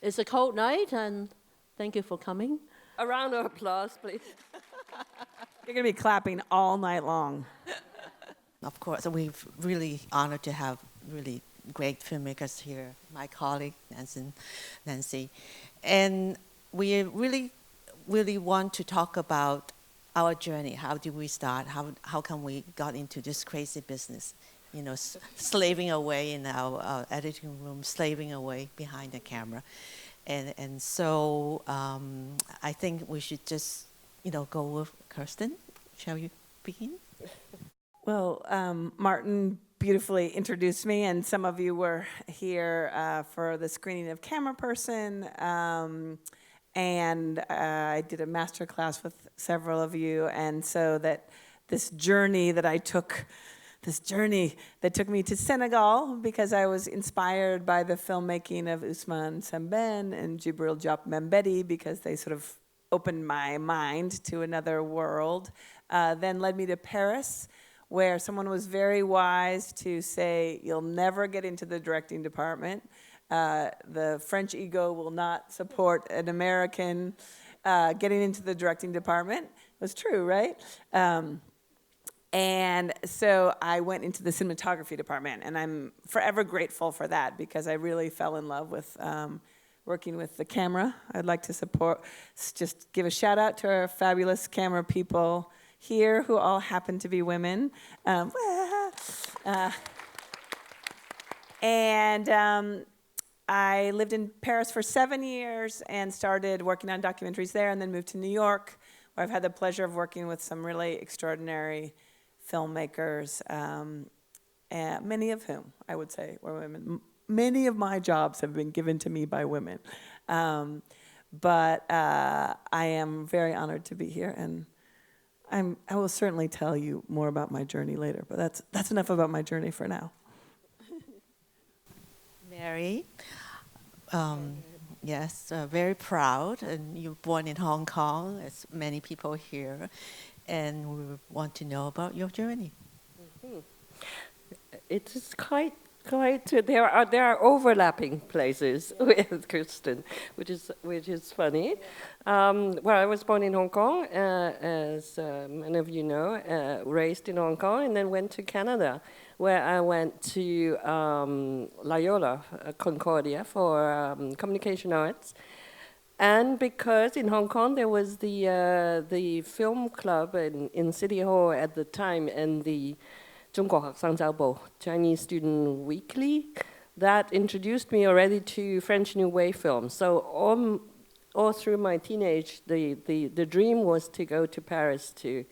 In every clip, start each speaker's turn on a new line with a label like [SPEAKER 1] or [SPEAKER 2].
[SPEAKER 1] It's a cold night, and thank you for coming.
[SPEAKER 2] A round of applause, please.
[SPEAKER 3] You're going to be clapping all night long.
[SPEAKER 4] Of course, we're really honored to have really great filmmakers here, my colleague, Nancy. And we really want to talk about our journey. How did we start? How come we got into this crazy business? You know, slaving away in our editing room, slaving away behind the camera. And so I think we should just, go with Kirsten. Shall you begin?
[SPEAKER 3] Well, Martin beautifully introduced me, and some of you were here for the screening of Camera Person, and I did a master class with several of you, and so that this journey that took me to Senegal because I was inspired by the filmmaking of Ousmane Sembène and Djibril Diop Mambéty because they sort of opened my mind to another world, then led me to Paris, where someone was very wise to say, you'll never get into the directing department. The French ego will not support an American getting into the directing department. It was true, right? And so I went into the cinematography department, and I'm forever grateful for that because I really fell in love with working with the camera. I'd like to just give a shout out to our fabulous camera people here who all happen to be women. I lived in Paris for 7 years and started working on documentaries there, and then moved to New York, where I've had the pleasure of working with some really extraordinary filmmakers, and many of whom, I would say, were women. Many of my jobs have been given to me by women. But I am very honored to be here, and I will certainly tell you more about my journey later, but that's enough about my journey for now.
[SPEAKER 4] Mary, yes, very proud, and you're born in Hong Kong, as many people here, and we want to know about your journey.
[SPEAKER 2] Mm-hmm. It is quite. There are overlapping places with Kirsten, which is funny. Well, I was born in Hong Kong, as many of you know, raised in Hong Kong, and then went to Canada, where I went to Loyola Concordia for communication arts. And because in Hong Kong there was the film club in City Hall at the time, and the 中國學生週報, Chinese Student Weekly, that introduced me already to French New Wave films. So all through my teenage, the dream was to go to Paris to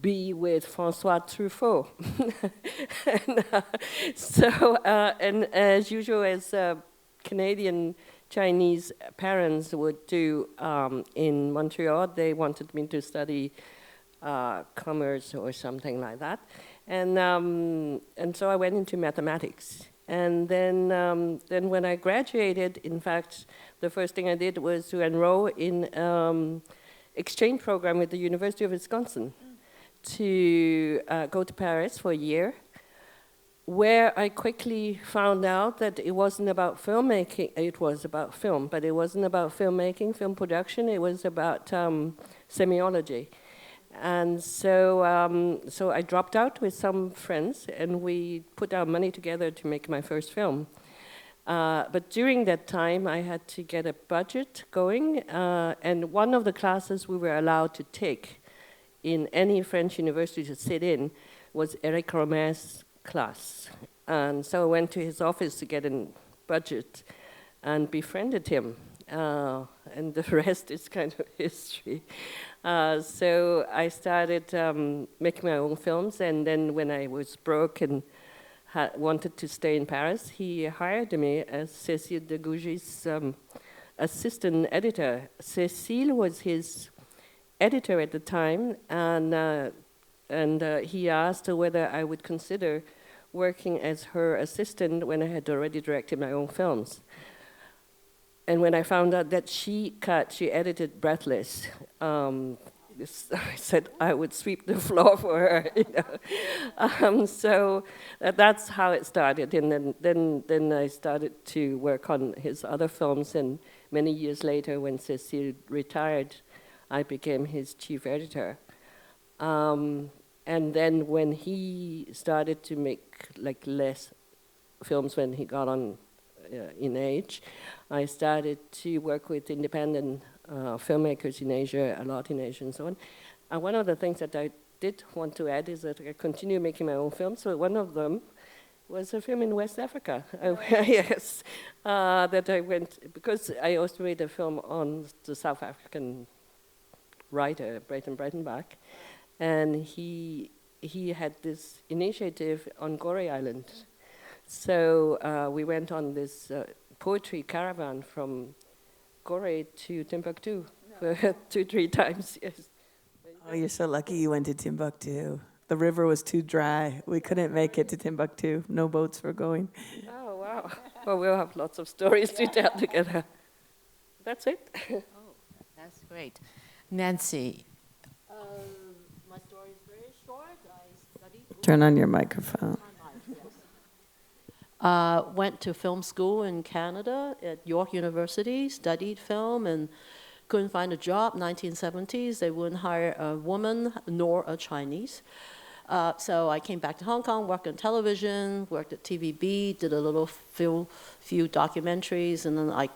[SPEAKER 2] be with François Truffaut. And as usual, as Canadian Chinese parents would do in Montreal, they wanted me to study commerce or something like that, and so I went into mathematics. And then when I graduated, in fact, the first thing I did was to enroll in exchange program with the University of Wisconsin to go to Paris for a year, where I quickly found out that it wasn't about filmmaking. It was about film, but it wasn't about filmmaking, film production. It was about semiology. And so I dropped out with some friends, and we put our money together to make my first film. But during that time, I had to get a budget going, and one of the classes we were allowed to take in any French university to sit in was Éric Rohmer's class. And so I went to his office to get a budget and befriended him. And the rest is kind of history. So I started making my own films, and then when I was broke and wanted to stay in Paris, he hired me as Cécile de Gougy's assistant editor. Cécile was his editor at the time, and he asked whether I would consider working as her assistant when I had already directed my own films. And when I found out that she edited Breathless, I said I would sweep the floor for her, you know. So that's how it started, and then I started to work on his other films, and many years later, when Cécile retired, I became his chief editor. And then when he started to make like less films when he got on in age, I started to work with independent filmmakers in Asia, a lot in Asia and so on. And one of the things that I did want to add is that I continue making my own films. So one of them was a film in West Africa. Yes, that I went, because I also made a film on the South African writer, Brayton Breitenbach, and he had this initiative on Gorée Island. So we went on this poetry caravan from Gorée to Timbuktu for 2-3 times, yes.
[SPEAKER 3] Oh, you're so lucky you went to Timbuktu. The river was too dry. We couldn't make it to Timbuktu. No boats were going.
[SPEAKER 2] Oh, wow. Well, we'll have lots of stories to tell together. That's it.
[SPEAKER 4] Oh, that's great. Nancy.
[SPEAKER 1] My story is very short. I studied.
[SPEAKER 3] Turn on your microphone.
[SPEAKER 1] Went to film school in Canada at York University, studied film, and couldn't find a job. 1970s, they wouldn't hire a woman nor a Chinese. So I came back to Hong Kong, worked on television, worked at TVB, did a little few documentaries, and then I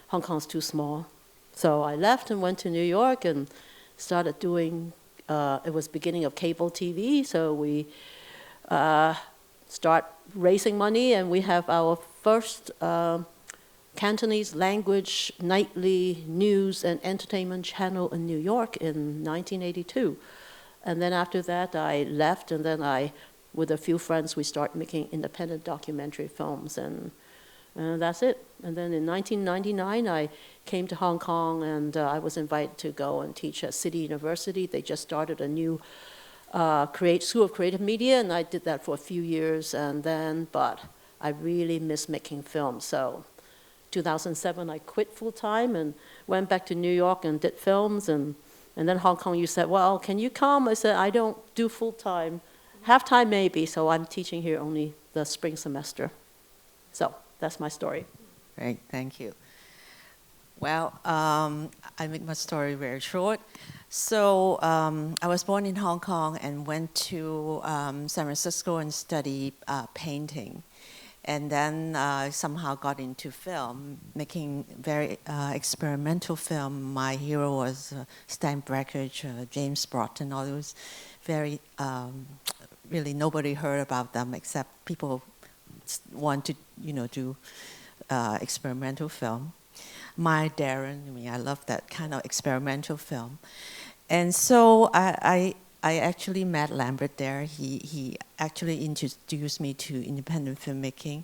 [SPEAKER 1] Hong Kong's too small. So I left and went to New York and started doing, it was beginning of cable TV, so we start raising money, and we have our first Cantonese language nightly news and entertainment channel in New York in 1982. And then after that, I left, and then with a few friends, we started making independent documentary films, and that's it. And then in 1999, I came to Hong Kong, and I was invited to go and teach at City University. They just started a new School of Creative Media, and I did that for a few years, but I really miss making films. So 2007, I quit full-time and went back to New York and did films, and then Hong Kong, you said, well, can you come? I said, I don't do full-time, half-time maybe, so I'm teaching here only the spring semester. So that's my story.
[SPEAKER 4] Great, thank you. Well, I make my story very short. So I was born in Hong Kong and went to San Francisco and studied painting. And then somehow got into film, making very experimental film. My hero was Stan Brakhage, James Broughton, all those very, really nobody heard about them except people want to, do experimental film. My Darren, I love that kind of experimental film. And so I actually met Lambert there. He actually introduced me to independent filmmaking.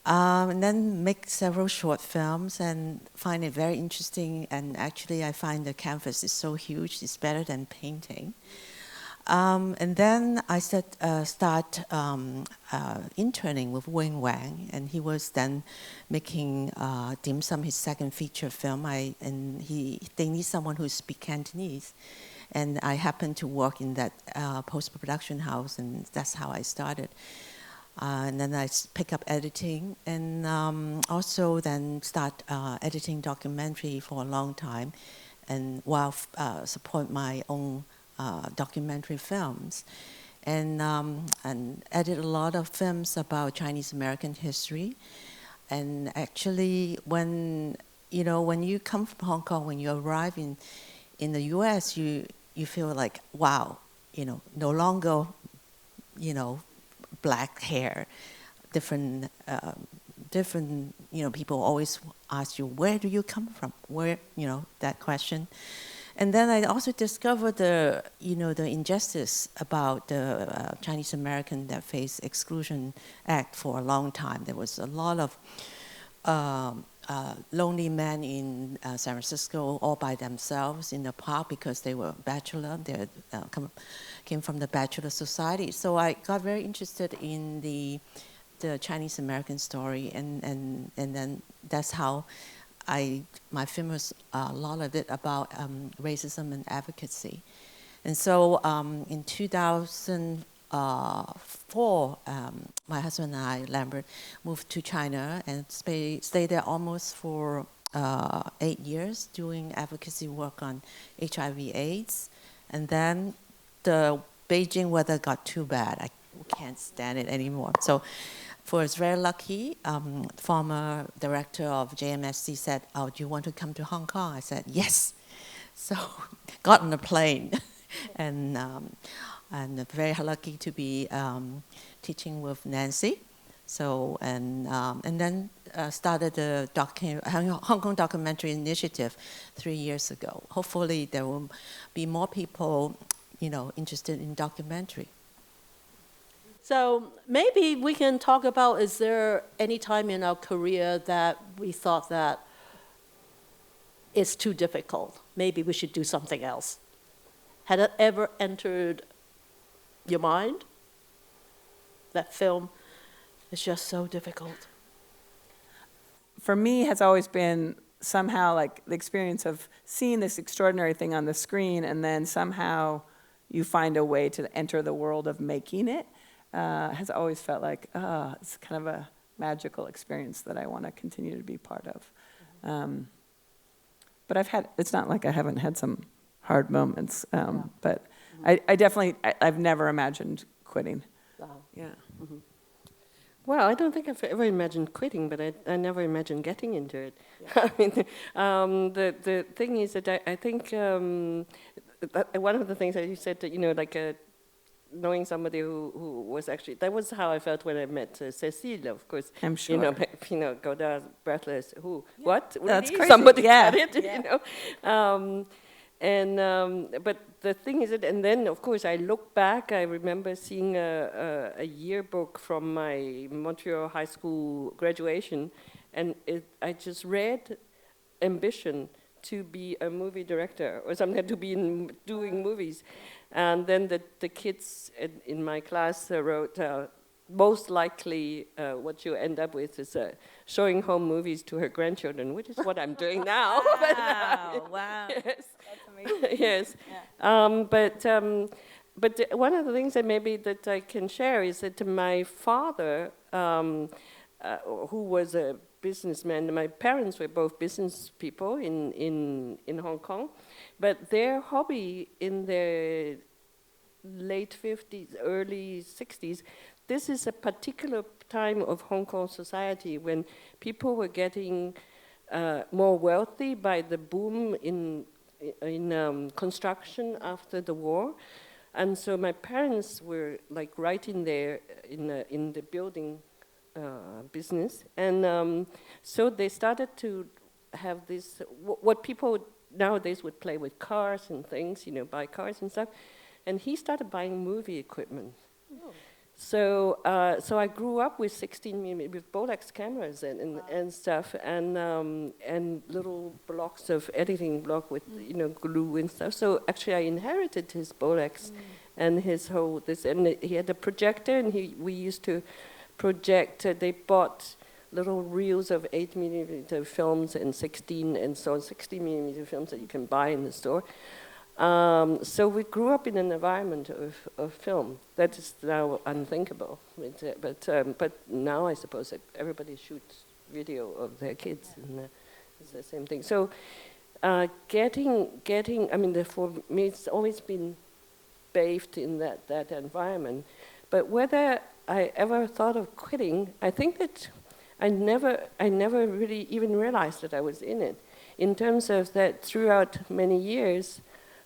[SPEAKER 4] And then make several short films and find it very interesting. And actually I find the canvas is so huge, it's better than painting. And then I start interning with Wing Wang, and he was then making Dim Sum, his second feature film. They need someone who speaks Cantonese. And I happened to work in that post-production house, and that's how I started. And then I pick up editing, and also then start editing documentary for a long time, and while support my own documentary films, and edit a lot of films about Chinese American history. And actually, when you come from Hong Kong, when you arrive in the U.S., you feel like, wow, no longer, black hair, different, people always ask you, where do you come from? Where, that question. And then I also discovered the injustice about the Chinese American that faced Exclusion Act for a long time. There was a lot of lonely men in San Francisco all by themselves in the park because they were bachelor. They came from the bachelor society. So I got very interested in the Chinese American story, and then that's how my film was a lot of it about racism and advocacy. And so in 2004, my husband and I, Lambert, moved to China and stayed there almost for 8 years doing advocacy work on HIV/AIDS. And then the Beijing weather got too bad. I can't stand it anymore. So I was very lucky. Former director of JMSC said, "Oh, do you want to come to Hong Kong?" I said, "Yes." So got on a plane. And very lucky to be teaching with Nancy. So and then started the Hong Kong Documentary Initiative 3 years ago. Hopefully there will be more people, interested in documentary.
[SPEAKER 1] So maybe we can talk about, is there any time in our career that we thought that it's too difficult? Maybe we should do something else. Had it ever entered your mind? That film is just so difficult.
[SPEAKER 3] For me, has always been somehow like the experience of seeing this extraordinary thing on the screen, and then somehow you find a way to enter the world of making it. Has always felt like, it's kind of a magical experience that I want to continue to be part of. But it's not like I haven't had some hard moments, but I definitely, I've never imagined quitting.
[SPEAKER 1] Wow.
[SPEAKER 3] Yeah.
[SPEAKER 1] Mm-hmm.
[SPEAKER 2] Well, I don't think I've ever imagined quitting, but I never imagined getting into it.
[SPEAKER 1] Yeah.
[SPEAKER 2] I mean, the thing is that I think one of the things that you said, that, knowing somebody who was actually, that was how I felt when I met Cécile, of course.
[SPEAKER 3] I'm sure.
[SPEAKER 2] Godard, breathless, who, yeah. What?
[SPEAKER 3] That's
[SPEAKER 2] really?
[SPEAKER 3] crazy.
[SPEAKER 2] Somebody
[SPEAKER 3] Yeah.
[SPEAKER 2] said it,
[SPEAKER 3] Yeah.
[SPEAKER 2] But the thing is that, and then of course I look back, I remember seeing a yearbook from my Montreal High School graduation, and I just read ambition to be a movie director or something, to be doing movies. And then the kids in my class wrote, most likely what you end up with is showing home movies to her grandchildren, which is what I'm doing now.
[SPEAKER 3] Wow, wow.
[SPEAKER 2] Yes.
[SPEAKER 3] That's amazing.
[SPEAKER 2] Yes.
[SPEAKER 3] Yeah.
[SPEAKER 2] But one of the things that maybe that I can share is that my father, who was a businessman, my parents were both business people in Hong Kong, but their hobby in their late 50s, early 60s, this is a particular time of Hong Kong society when people were getting more wealthy by the boom in construction after the war. And so my parents were like right in there in the building business. And so they started to have this, what people nowadays would play with cars and things, buy cars and stuff. And he started buying movie equipment. Oh. So I grew up with 16mm, with Bolex cameras and stuff, and little blocks of editing block with glue and stuff. So actually, I inherited his Bolex and his whole and he had a projector, and we used to project. They bought little reels of 8mm films and 60mm films that you can buy in the store. So we grew up in an environment of film that is now unthinkable. But now I suppose that everybody shoots video of their kids, and it's the same thing. So getting. I mean, for me, it's always been bathed in that environment. But whether I ever thought of quitting, I think that I never really even realized that I was in it. In terms of that, throughout many years.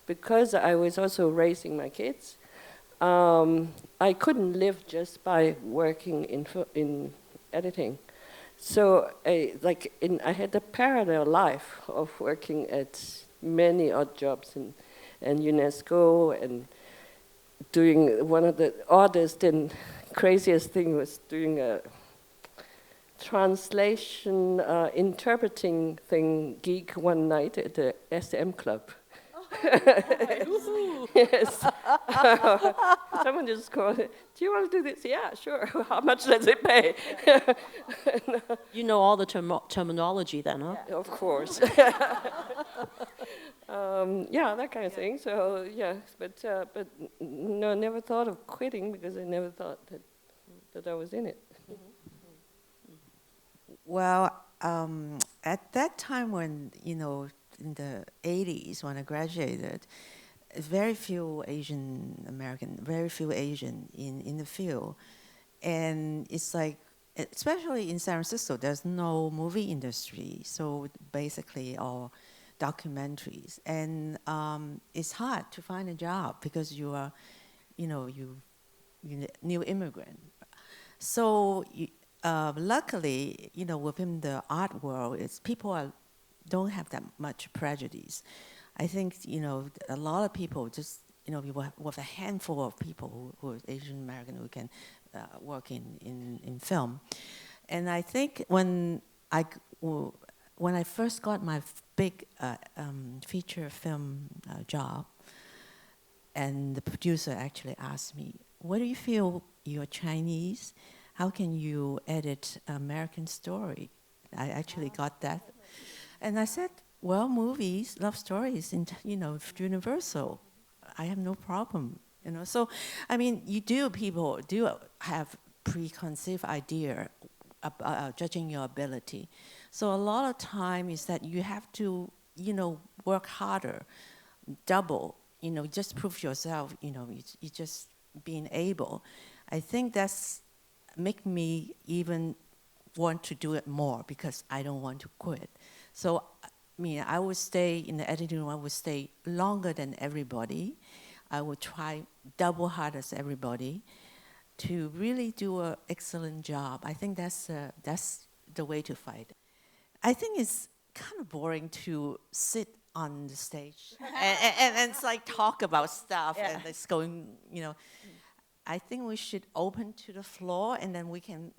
[SPEAKER 2] Because I was also raising my kids, I couldn't live just by working in editing. So I had a parallel life of working at many odd jobs and UNESCO, and doing one of the oddest and craziest thing was doing a translation interpreting gig one night at the SM Club. Yes. So lot of them just go, do you want to do this? Yeah, sure. How much does it pay?
[SPEAKER 1] You know all the terminology then, huh?
[SPEAKER 2] Yeah, of course. Yeah, that kind of thing. So yeah, but no, never thought of quitting because I never thought that I was in it.
[SPEAKER 4] Well, at that time when, in the 80s, when I graduated, very few Asian American, very few Asian in the field. And it's like, especially in San Francisco, there's no movie industry. So basically all documentaries. And it's hard to find a job because you are, you're new immigrant. So luckily, within the art world, people don't have that much prejudice. I think, a lot of people just, with a handful of people who are Asian American who can work in film. And I think when I first got my big feature film job, and the producer actually asked me, what do you feel you're Chinese? How can you edit American story? I actually got that. And I said, well, movies, love stories, universal. I have no problem, So, I mean, people do have preconceived idea about judging your ability. So a lot of time is that you have to, work harder, double, just prove yourself, you just being able. I think that's make me even want to do it more because I don't want to quit. So, I would stay in the editing room, I would stay longer than everybody. I would try double hard as everybody to really do an excellent job. I think that's the way to fight. I think it's kind of boring to sit on the stage and it's like talk about stuff and it's going, I think we should open to the floor and then we can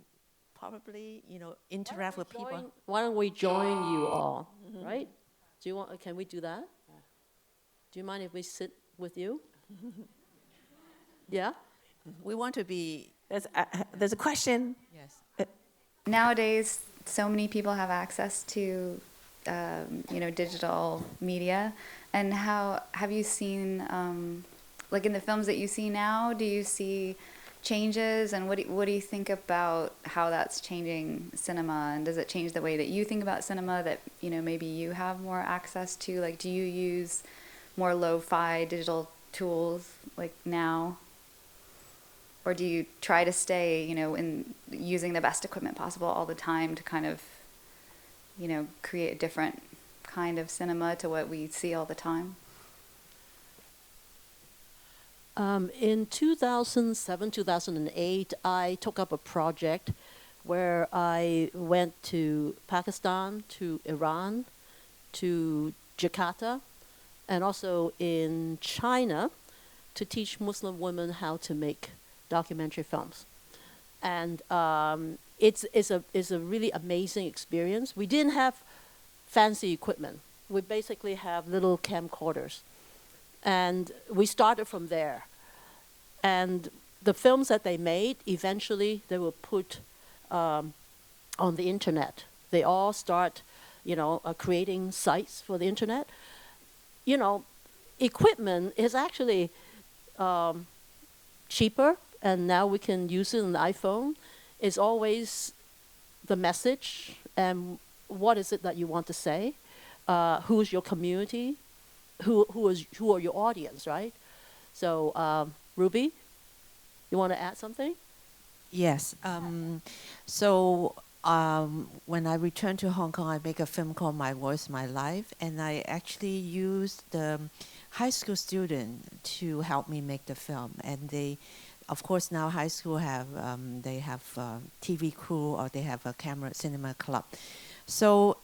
[SPEAKER 4] probably, interact with people.
[SPEAKER 1] Why don't we join you all, right? Can we do that? Do you mind if we sit with you? Yeah?
[SPEAKER 4] We want to be...
[SPEAKER 3] There's a question.
[SPEAKER 4] Yes.
[SPEAKER 5] Nowadays, so many people have access to, digital media. And how have you seen, like in the films that you see now, do you see changes? And what do you think about how that's changing cinema? And does it change the way that you think about cinema that, maybe you have more access to? Like, do you use more lo-fi digital tools like now? Or do you try to stay, in using the best equipment possible all the time to kind of, create a different kind of cinema to what we see all the time?
[SPEAKER 1] In 2007, 2008, I took up a project where I went to Pakistan, to Iran, to Jakarta, and also in China to teach Muslim women how to make documentary films. And it's a really amazing experience. We didn't have fancy equipment. We basically have little camcorders. And we started from there. And the films that they made, eventually they were put on the internet. They all start, creating sites for the internet. Equipment is actually cheaper, and now we can use it on the iPhone. It's always the message and what is it that you want to say, who's your community, who are your audience, right? So, Ruby, you want to add something?
[SPEAKER 4] Yes. So when I returned to Hong Kong, I make a film called My Voice, My Life, and I actually used the high school student to help me make the film. And they, of course, now high school have they have TV crew or they have a camera cinema club. So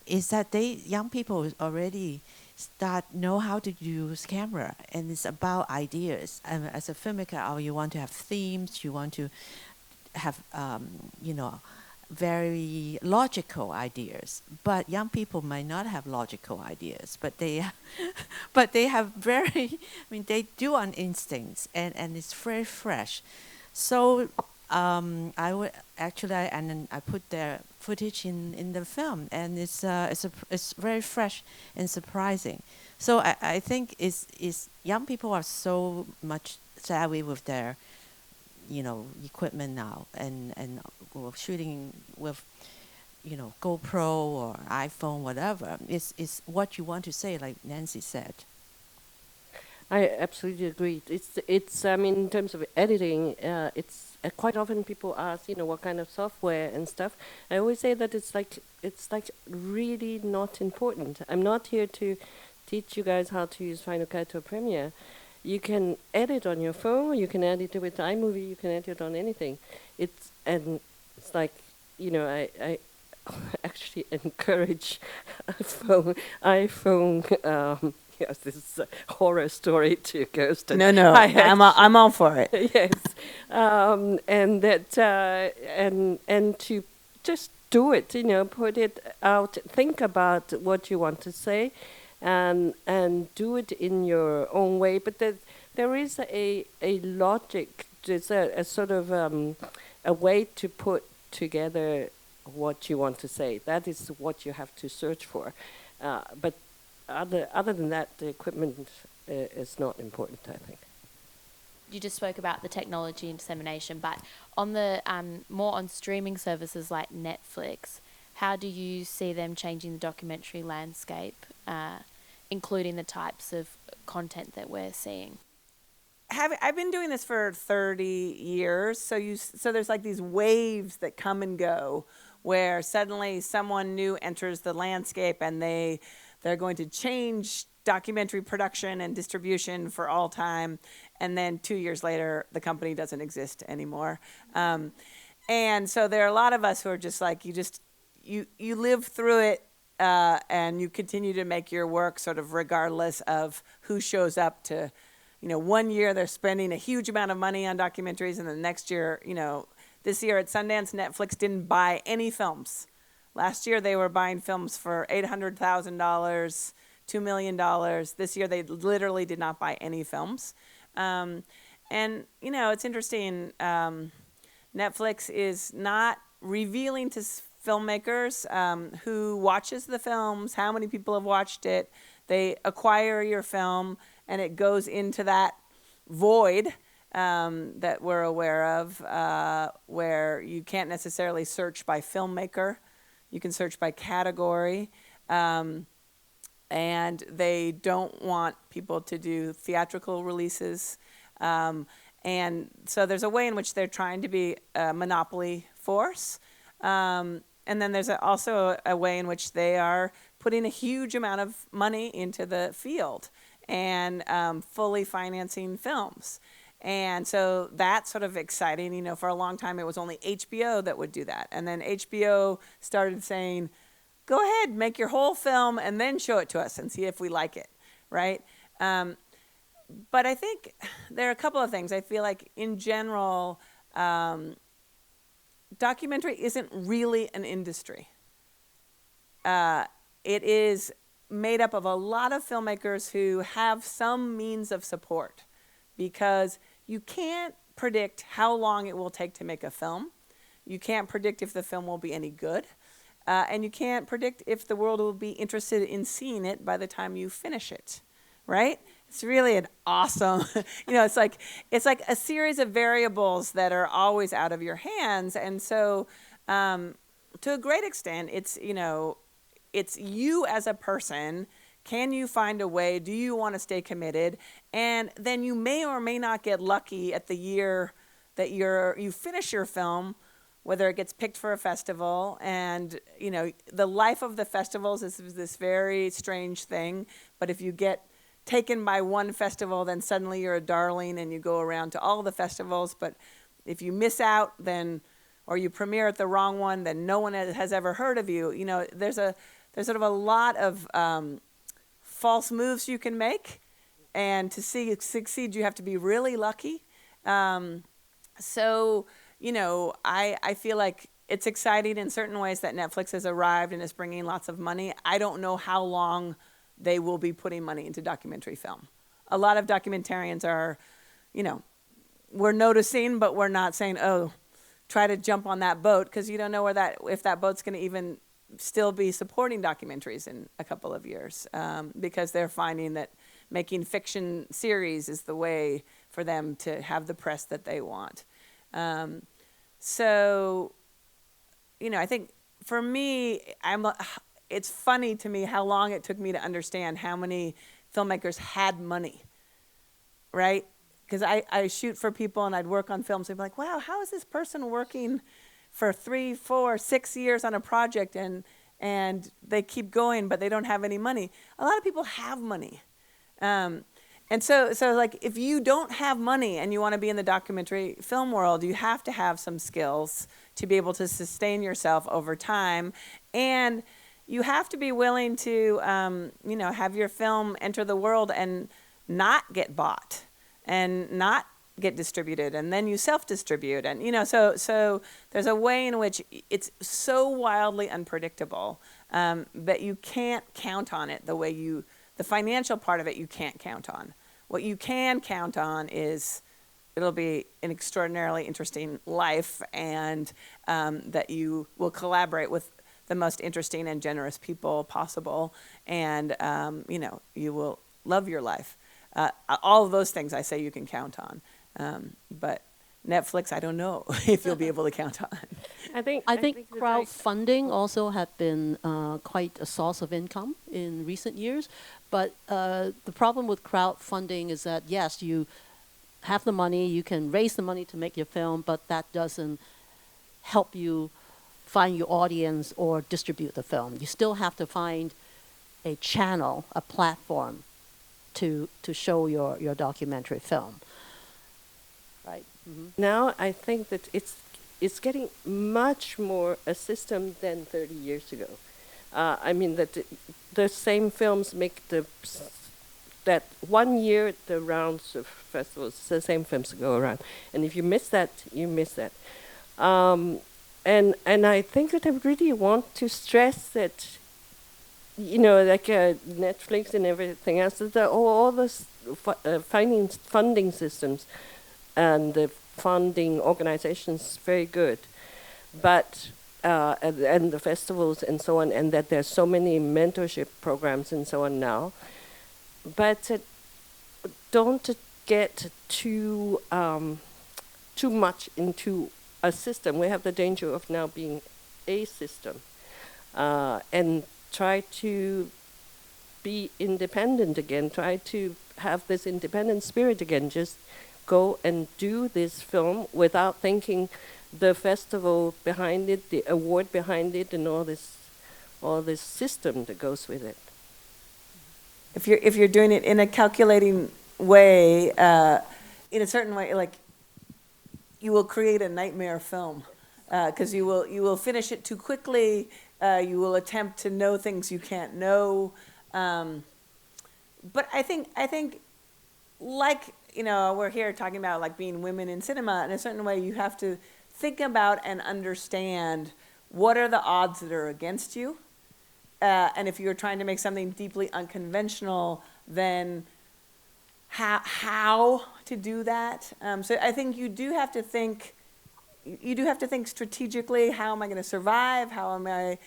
[SPEAKER 4] is that young people already know how to use camera, and it's about ideas. As a filmmaker, you want to have themes, you want to have very logical ideas, but young people might not have logical ideas, but they have very, they do on instincts, and it's very fresh. So I would actually, and then I put their footage in the film, and it's very fresh and surprising. So I think is young people are so much savvy with their equipment now, and shooting with GoPro or iPhone, whatever, is what you want to say, like Nancy said.
[SPEAKER 2] I absolutely agree. It's in terms of editing, it's quite often people ask, what kind of software and stuff. I always say that it's like really not important. I'm not here to teach you guys how to use Final Cut or Premiere. You can edit on your phone, you can edit it with iMovie, you can edit on anything. It's like, I actually encourage iPhone. Yes, this is a horror story to Kirsten.
[SPEAKER 3] No, I'm all for it.
[SPEAKER 2] Yes, and that and to just do it, put it out, think about what you want to say, and do it in your own way. But there is a logic. There's a sort of a way to put together what you want to say. That is what you have to search for. But other than that, the equipment is not important, I think.
[SPEAKER 6] You just spoke about the technology and dissemination, but on the more on streaming services like Netflix, how do you see them changing the documentary landscape, including the types of content that we're seeing?
[SPEAKER 3] I've been doing this for 30 years, so there's like these waves that come and go, where suddenly someone new enters the landscape and they're going to change documentary production and distribution for all time, and then 2 years later, the company doesn't exist anymore. And so there are a lot of us who are just like, you live through it, and you continue to make your work sort of regardless of who shows up to, 1 year they're spending a huge amount of money on documentaries, and the next year, this year at Sundance, Netflix didn't buy any films. Last year, they were buying films for $800,000, $2 million. This year, they literally did not buy any films. And, it's interesting. Netflix is not revealing to filmmakers who watches the films, how many people have watched it. They acquire your film, and it goes into that void that we're aware of, where you can't necessarily search by filmmaker. You can search by category, and they don't want people to do theatrical releases. And so there's a way in which they're trying to be a monopoly force. And then there's also a way in which they are putting a huge amount of money into the field and fully financing films. And so that's sort of exciting. For a long time, it was only HBO that would do that. And then HBO started saying, go ahead, make your whole film and then show it to us and see if we like it, right? But I think there are a couple of things. I feel like in general, documentary isn't really an industry. It is made up of a lot of filmmakers who have some means of support, because you can't predict how long it will take to make a film. You can't predict if the film will be any good. And you can't predict if the world will be interested in seeing it by the time you finish it, right? It's really an awesome, it's like a series of variables that are always out of your hands. And so to a great extent, it's you as a person. Can you find a way? Do you want to stay committed? And then you may or may not get lucky at the year that you finish your film, whether it gets picked for a festival. And, the life of the festivals is this very strange thing. But if you get taken by one festival, then suddenly you're a darling and you go around to all the festivals. But if you miss out, or you premiere at the wrong one, then no one has ever heard of you. There's sort of a lot of false moves you can make, and to succeed, you have to be really lucky. I feel like it's exciting in certain ways that Netflix has arrived and is bringing lots of money. I don't know how long they will be putting money into documentary film. A lot of documentarians are, we're noticing, but we're not saying, oh, try to jump on that boat, because you don't know if that boat's going to even still be supporting documentaries in a couple of years, because they're finding that making fiction series is the way for them to have the press that they want. So, I think for me, it's funny to me how long it took me to understand how many filmmakers had money, right? Because I shoot for people and I'd work on films. They'd be like, wow, how is this person working for 3, 4, 6 years on a project and they keep going, but they don't have any money? A lot of people have money. And so like, if you don't have money and you want to be in the documentary film world, you have to have some skills to be able to sustain yourself over time. And you have to be willing to, have your film enter the world and not get bought and not get distributed, and then you self-distribute. And, so there's a way in which it's so wildly unpredictable that you can't count on it the way the financial part of it you can't count on. What you can count on is it'll be an extraordinarily interesting life, and that you will collaborate with the most interesting and generous people possible, and, you will love your life. All of those things I say you can count on. But Netflix, I don't know if you'll be able to count on.
[SPEAKER 1] I think crowdfunding also have been quite a source of income in recent years. But the problem with crowdfunding is that, yes, you have the money, you can raise the money to make your film, but that doesn't help you find your audience or distribute the film. You still have to find a channel, a platform to show your documentary film. Right? Mm-hmm.
[SPEAKER 2] Now I think that it's getting much more a system than 30 years ago. I mean that the same films make that 1 year the rounds of festivals, the same films go around, and if you miss that, you miss that. And I think that I really want to stress that, like Netflix and everything else, that all those funding systems and the funding organizations very good, but and the festivals and so on, and that there's so many mentorship programs and so on now, but don't get too much into a system. We have the danger of now being a system, and try to be independent again, try to have this independent spirit again, just go and do this film without thinking the festival behind it, the award behind it, and all this system that goes with it.
[SPEAKER 3] If you're doing it in a calculating way, in a certain way, like, you will create a nightmare film, because you will finish it too quickly. You will attempt to know things you can't know. But I think like, we're here talking about like being women in cinema. In a certain way, you have to think about and understand what are the odds that are against you. And if you're trying to make something deeply unconventional, then how to do that. So I think you do have to think strategically. How am I going to survive? How am I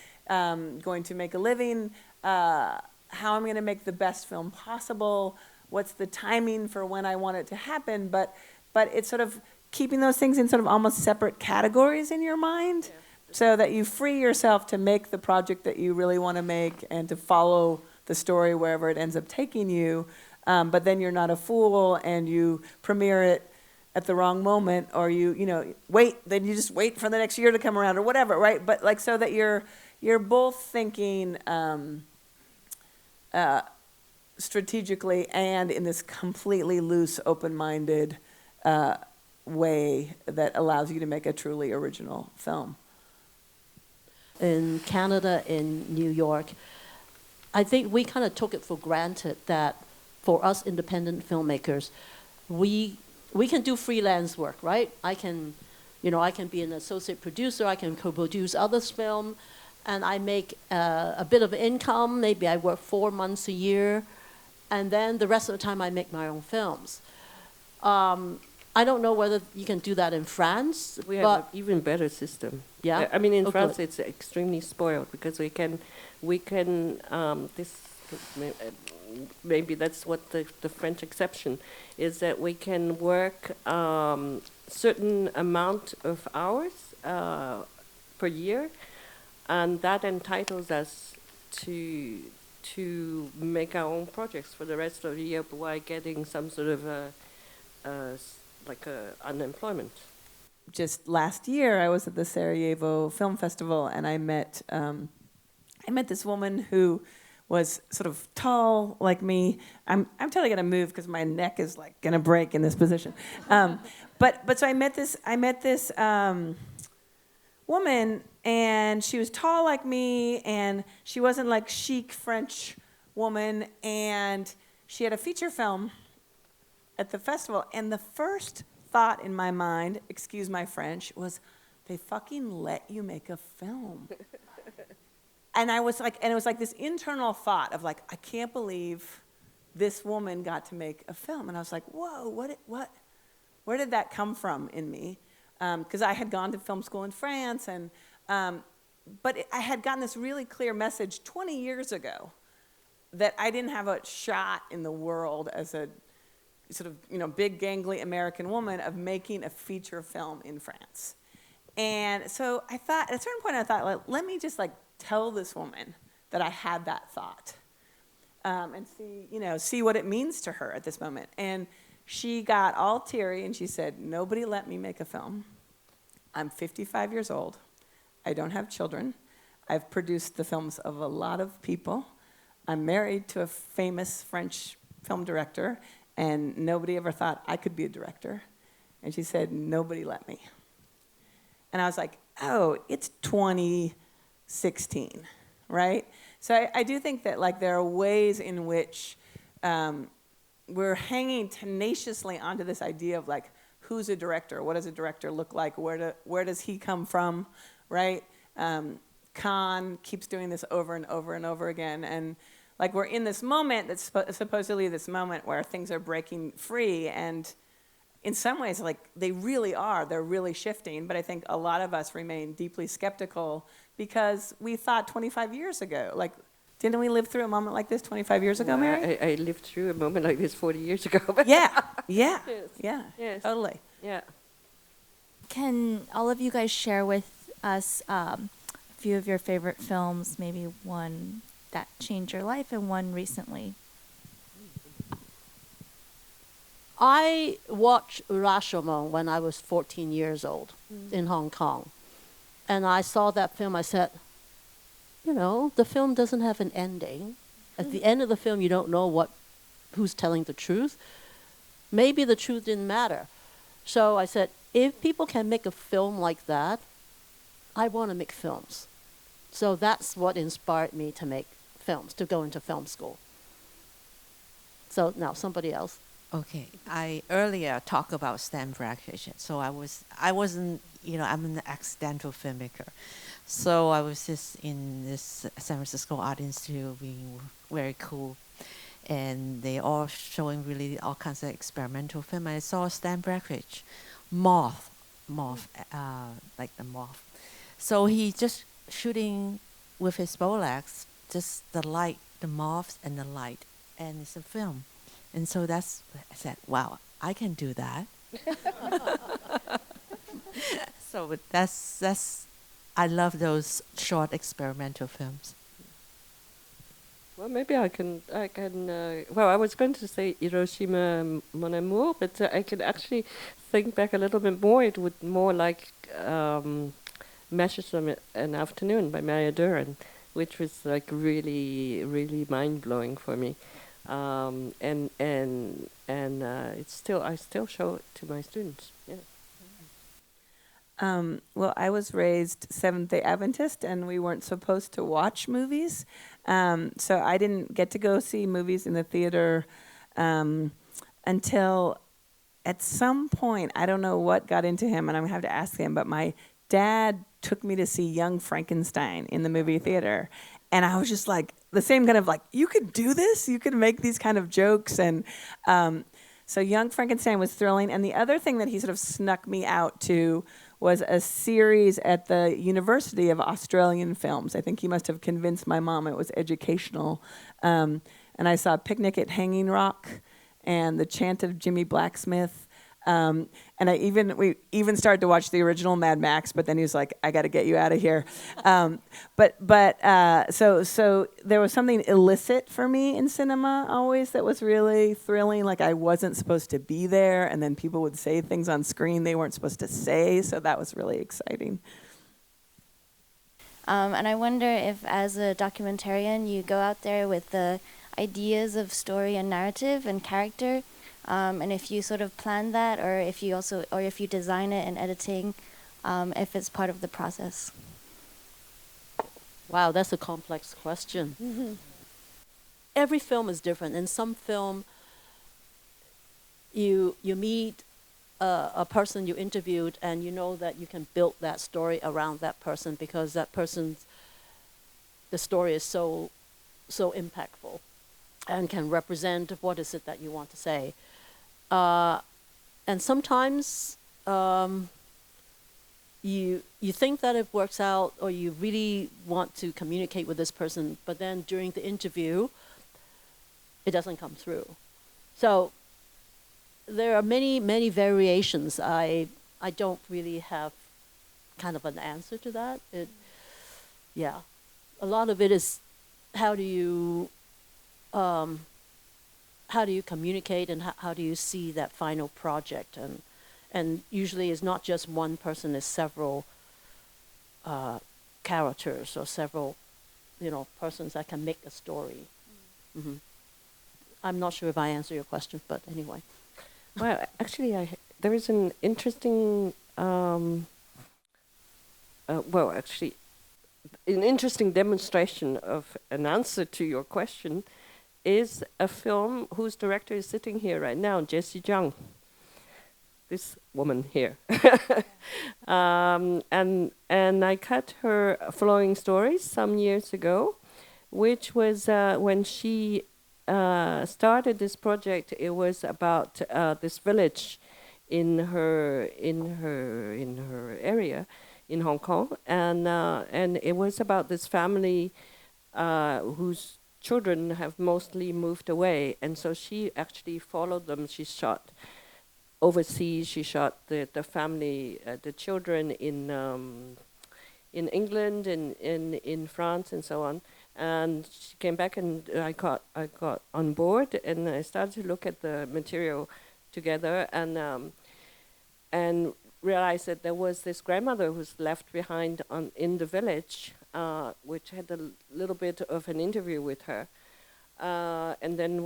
[SPEAKER 3] going to make a living? How am I going to make the best film possible? What's the timing for when I want it to happen? But it's sort of keeping those things in sort of almost separate categories in your mind, so that you free yourself to make the project that you really want to make and to follow the story wherever it ends up taking you. But then you're not a fool and you premiere it at the wrong moment, or then you just wait for the next year to come around or whatever, right? But like, so that you're both thinking strategically and in this completely loose, open-minded way that allows you to make a truly original film.
[SPEAKER 1] In Canada, in New York, I think we kind of took it for granted that for us independent filmmakers, we can do freelance work, right? I can You know, I can be an associate producer, I can co-produce others' film, and I make a bit of income. Maybe I work 4 months a year, and then the rest of the time I make my own films. I don't know whether you can do that in France.
[SPEAKER 2] We have an even better system.
[SPEAKER 1] Yeah?
[SPEAKER 2] I mean, in France,
[SPEAKER 1] good.
[SPEAKER 2] it's extremely spoiled because we can, maybe that's what the French exception is, that we can work certain amount of hours per year, and that entitles us to make our own projects for the rest of the year while getting some sort of unemployment.
[SPEAKER 3] Just last year, I was at the Sarajevo Film Festival, and I met this woman who was sort of tall like me. I'm totally gonna move because my neck is like gonna break in this position. But so I met this woman, and she was tall like me, and she wasn't like chic French woman, and she had a feature film at the festival, and the first thought in my mind, excuse my French, was, they fucking let you make a film. And it was like this internal thought of like, I can't believe this woman got to make a film. And I was like, whoa, where did that come from in me? Because I had gone to film school in France, and but I had gotten this really clear message 20 years ago that I didn't have a shot in the world as a sort of, you know, big gangly American woman of making a feature film in France. And so I thought, at a certain point I thought, like, let me just like tell this woman that I had that thought, and see what it means to her at this moment. And she got all teary and she said, nobody let me make a film. I'm 55 years old. I don't have children. I've produced the films of a lot of people. I'm married to a famous French film director, and nobody ever thought I could be a director. And she said, nobody let me. And I was like, oh, it's 2016, right? So I do think that like there are ways in which we're hanging tenaciously onto this idea of like, who's a director? What does a director look like? Where does he come from, right? Khan keeps doing this over and over and over again. And like we're in this moment that's supposedly this moment where things are breaking free, and in some ways, like they really are, they're really shifting, but I think a lot of us remain deeply skeptical because we thought 25 years ago, like, didn't we live through a moment like this 25 years ago, Mary?
[SPEAKER 2] I lived through a moment like this 40 years ago.
[SPEAKER 3] Yeah,
[SPEAKER 2] Yes.
[SPEAKER 3] totally.
[SPEAKER 2] Yeah.
[SPEAKER 7] Can all of you guys share with us a few of your favorite films, maybe one that changed your life and one recently?
[SPEAKER 1] I watched Rashomon when I was 14 years old in Hong Kong. And I saw that film, I said, you know, the film doesn't have an ending. At the end of the film, you don't know who's telling the truth. Maybe the truth didn't matter. So I said, if people can make a film like that, I want to make films. So that's what inspired me to make films, to go into film school. So now somebody else.
[SPEAKER 4] Okay, I earlier talked about stamp bracket, so I wasn't, you know, I'm an accidental filmmaker. So I was just in this San Francisco Art Institute being very cool, and they all showing really all kinds of experimental film. I saw stamp bracket, moth, like the moth. So he just shooting with his Bolex, just the light, the moths and the light, and it's a film. And so I said, wow, I can do that. So that's I love those short experimental films.
[SPEAKER 2] Well, maybe I can. Well, I was going to say Hiroshima Mon Amour, but I can actually think back a little bit more. It would more like Meshes of an Afternoon by Maya Deren, which was like really, really mind blowing for me. And it's still, I still show it to my students. Yeah.
[SPEAKER 3] Well, I was raised Seventh-day Adventist, and we weren't supposed to watch movies. So I didn't get to go see movies in the theater until at some point, I don't know what got into him, and I'm going to have to ask him, but my dad took me to see Young Frankenstein in the movie theater. And I was just like, the same kind of like, you could do this? You could make these kind of jokes. And so Young Frankenstein was thrilling. And the other thing that he sort of snuck me out to was a series at the University of Australian Films. I think he must have convinced my mom it was educational. And I saw Picnic at Hanging Rock and The Chant of Jimmy Blacksmith. And we even started to watch the original Mad Max, but then he was like, I got to get you out of here. So there was something illicit for me in cinema always that was really thrilling. Like I wasn't supposed to be there, and then people would say things on screen they weren't supposed to say, so that was really exciting.
[SPEAKER 7] And I wonder if, as a documentarian, you go out there with the ideas of story and narrative and character, and if you sort of plan that, or if you design it in editing, if it's part of the process.
[SPEAKER 1] Wow, that's a complex question. Mm-hmm. Every film is different. In some film, you meet a person you interviewed, and you know that you can build that story around that person because the story is so impactful and can represent what is it that you want to say. And sometimes you think that it works out, or you really want to communicate with this person, but then during the interview, it doesn't come through. So there are many, many variations. I don't really have kind of an answer to that. A lot of it is how do you communicate, and how do you see that final project, and usually it's not just one person, it's several characters or several persons that can make a story. Mm-hmm. I'm not sure if I answer your question, but anyway.
[SPEAKER 2] Well, actually, there is an interesting, an interesting demonstration of an answer to your question is a film whose director is sitting here right now, Jessie Zhang, this woman here. And I cut her Flowing Stories some years ago, which was when she started this project. It was about this village in her area in Hong Kong, and it was about this family whose children have mostly moved away, and so she actually followed them. She shot overseas. She shot the family, the children in England and in France and so on. And she came back, and I got on board, and I started to look at the material together, and realized that there was this grandmother who's left behind in the village, which had a little bit of an interview with her. And then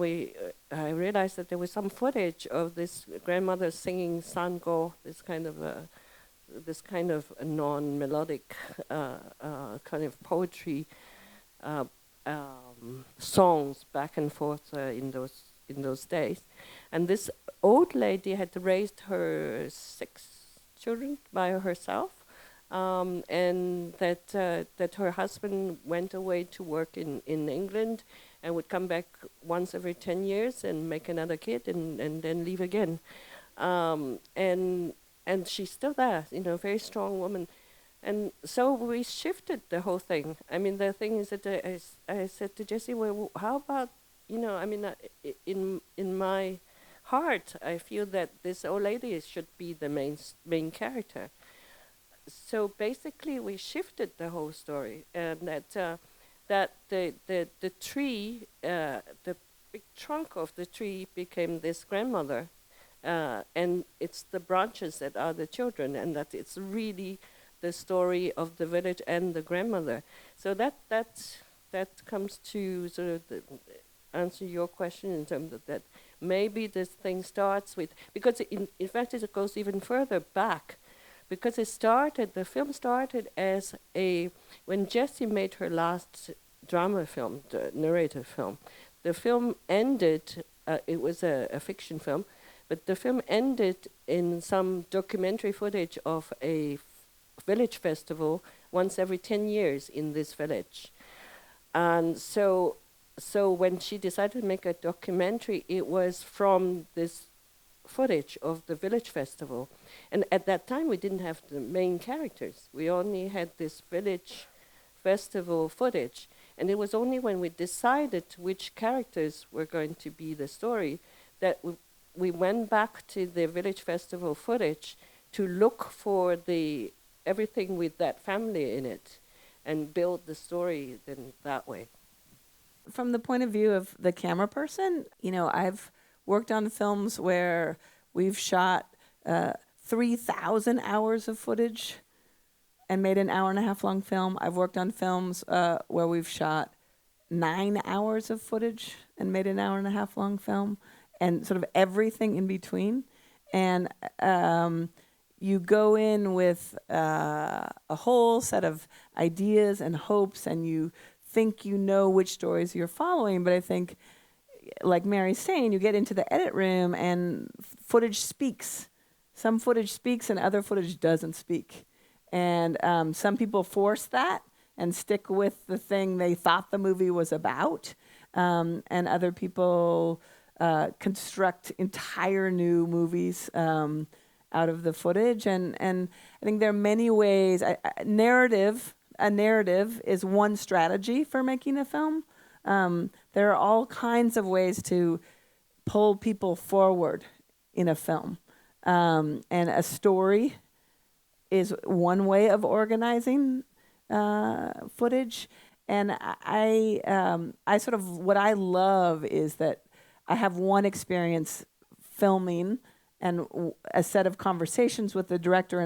[SPEAKER 2] I realized that there was some footage of this grandmother singing sango, this kind of a non-melodic kind of poetry songs back and forth in those days. And this old lady had raised her 6 children by herself. And that her husband went away to work in England and would come back once every 10 years and make another kid and then leave again. And she's still there, very strong woman. And so we shifted the whole thing. I mean, the thing is that I said to Jessie, well, how about, in my heart, I feel that this old lady should be the main character. So basically, we shifted the whole story, and that the tree, the big trunk of the tree became this grandmother, and it's the branches that are the children, and that it's really the story of the village and the grandmother. So that comes to sort of answer your question in terms of that. Maybe this thing starts with, because in fact it goes even further back. Because the film started as when Jessie made her last drama film, the narrative film. The film ended, it was a fiction film. But the film ended in some documentary footage of a village festival once every 10 years in this village. And so when she decided to make a documentary, it was from this footage of the village festival. And at that time, we didn't have the main characters. We only had this village festival footage. And it was only when we decided which characters were going to be the story that we went back to the village festival footage to look for everything with that family in it and build the story then that way.
[SPEAKER 3] From the point of view of the camera person, I've worked on films where we've shot 3,000 hours of footage and made an hour-and-a-half long film. I've worked on films where we've shot 9 hours of footage and made an hour-and-a-half long film, and sort of everything in between. And you go in with a whole set of ideas and hopes, and you think you know which stories you're following, but I think, like Mary's saying, you get into the edit room and footage speaks. Some footage speaks and other footage doesn't speak. And some people force that and stick with the thing they thought the movie was about, and other people construct entire new movies out of the footage. And I think there are many ways. A narrative is one strategy for making a film. There are all kinds of ways to pull people forward in a film. And a story is one way of organizing footage. And I sort of, what I love is that I have one experience filming and a set of conversations with the director